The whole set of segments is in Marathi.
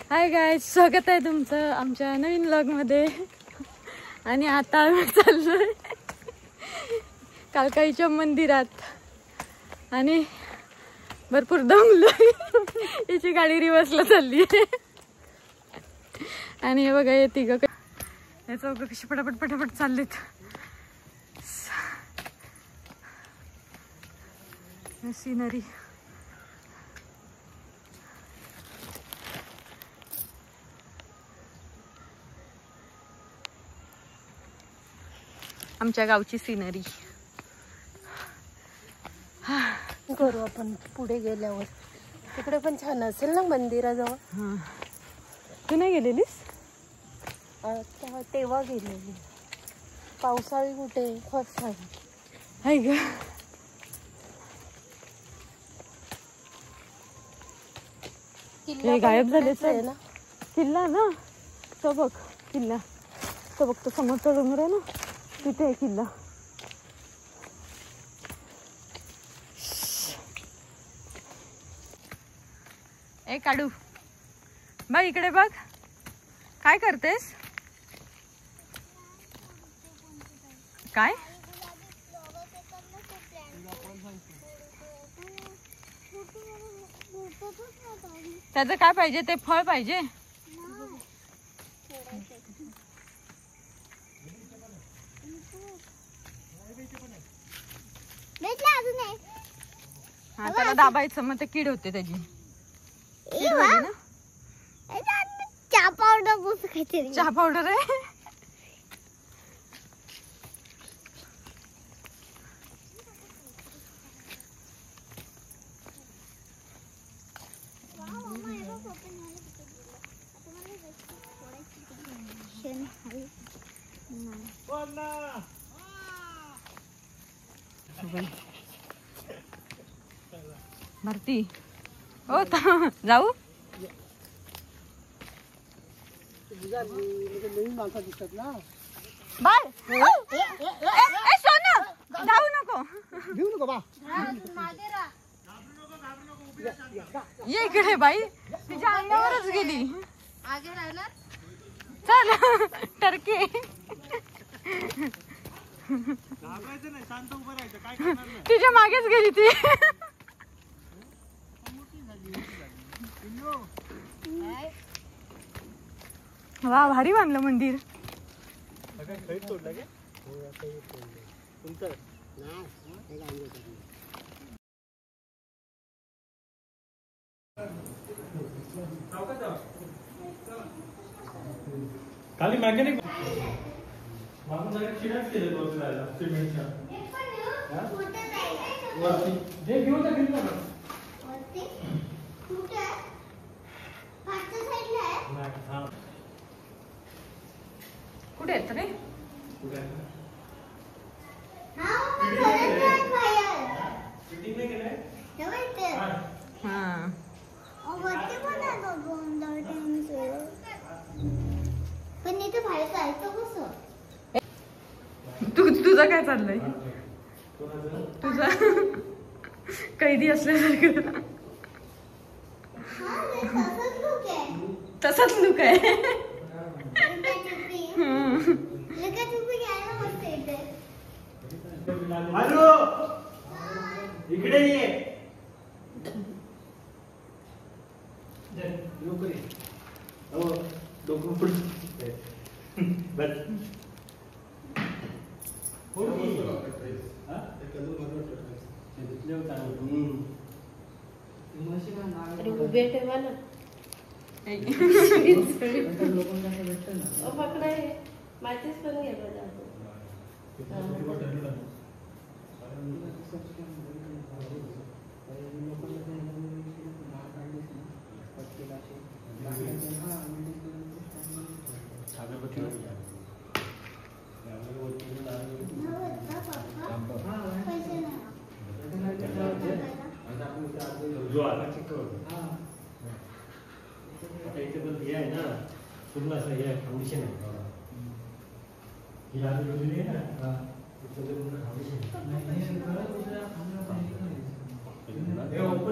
हाय गाईज, स्वागत आहे तुमचं आमच्या नवीन व्लॉग मध्ये. आणि आता आम्ही चाललोय कालकाईच्या मंदिरात आणि भरपूर दमलोय. याची गाडी रिवर्सला चालली आहे आणि हे बघा हे तिघं हे चौघं कशी पटापट पटापट चाललेत. सीनरी आमच्या गावची सीनरी. करू आपण पुढे गेल्यावर. तिकडे पण छान असेल ना मंदिराजवळ. तू नाही गेलेलीस? तेव्हा गेलेली. पावसाळी कुठे फर्स्ट टाइम आहे ग. हे गायब झालेच आहे ना किल्ला ना. तो बघ किल्ला, तो बघ तो समोरचा डोंगर आहे ना, तिथे आहे किल्ला. ए काढू बघ इकडे बघ. काय करतेस? काय त्याचं काय पाहिजे? ते फळ पाहिजे. हा त्याला दाबायचं मग ते कीड होते त्याची. चहा पावडर. चहा पावडर आहे. भारती हो जाऊ. बाय सोना जाऊ नको. घेऊ नको बा. ये इकडे बाई, तिच्या अंगावरच गेली. चल टर्की. तिच्या मागेच गेली ती. वा भारी बांधलं मंदिर. खाली मागे नाही मागून जायला शिराच केलं तो फिरायला सिमेंटच्या वरती जे घेऊन जा घेऊन जा कुठे आहेत रे? तुझं काय चाललंय? तुझा कैदी असल्यासारखं तसंच लुक आहे. इकडे ये. उभे ठेवा ना. माहितीच पण घे जो आता चिकतो इथे पण हे आहे ना पूर्ण असं हे फाउंडेशन आहे. ही आधी योजली आहे ना पूर्ण फाउंडेशन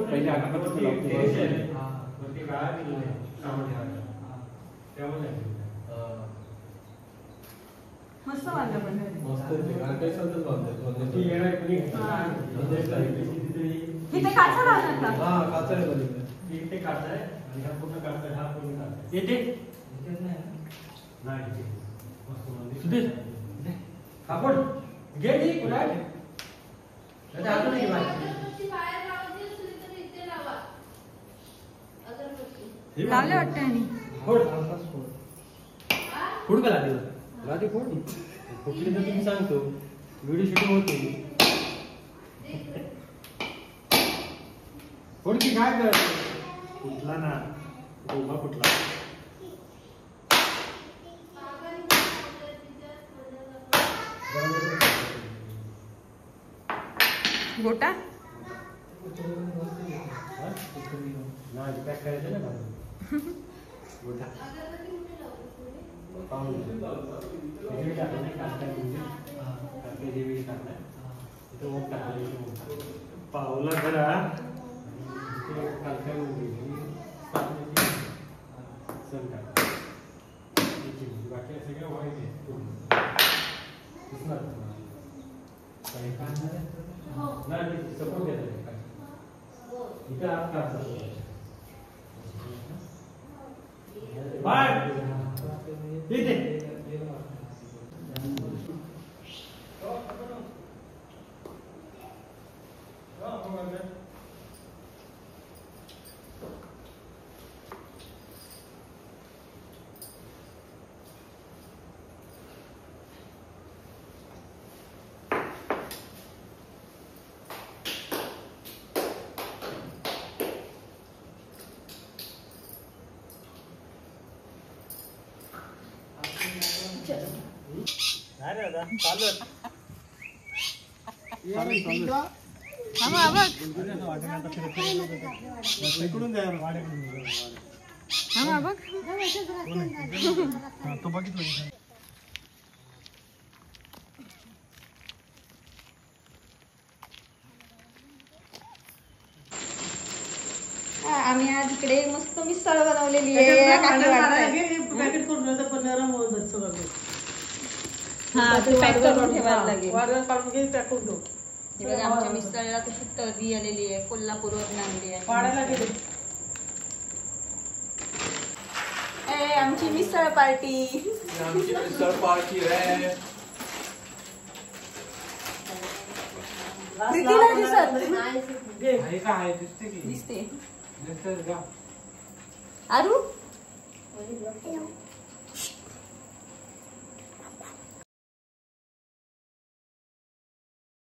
पहिले काय केलं नाही सामान ठेवायला त्यामुळे मस्त बांधलं पण इथे काचा लावणार का? इथे काढताय आणि हा पूर्ण काढताय हा पूर्ण काढताय येते नाही सुधीर कापड घे ती कुठे अजून नाही लावले वाटतं आणि फोड का लागेल राहते फोड कुठली तर तुम्ही सांगतो व्हिडिओ शूटिंग होते फोड की काय कर कुठला ना उभा कुठला गोटा नाही पॅक करायचं ना गोटा पावला घरा बाकी सगळं वाईट आहे नाही सपोर्ट देत इकडे आत काढतात बाय इथे आम्ही आज इकडे मस्त मिसळ बनवलेली आहे पॅकेट करून पॅक करून ठेवायला लागेल काढून घे पॅक करून ठेव हे बघा आमच्या मिसळला कशी तर्री आलेली आहे कोल्हापूरवरून आणली आहे पाडायला गेले आमची मिसळ पार्टी दिसते आरू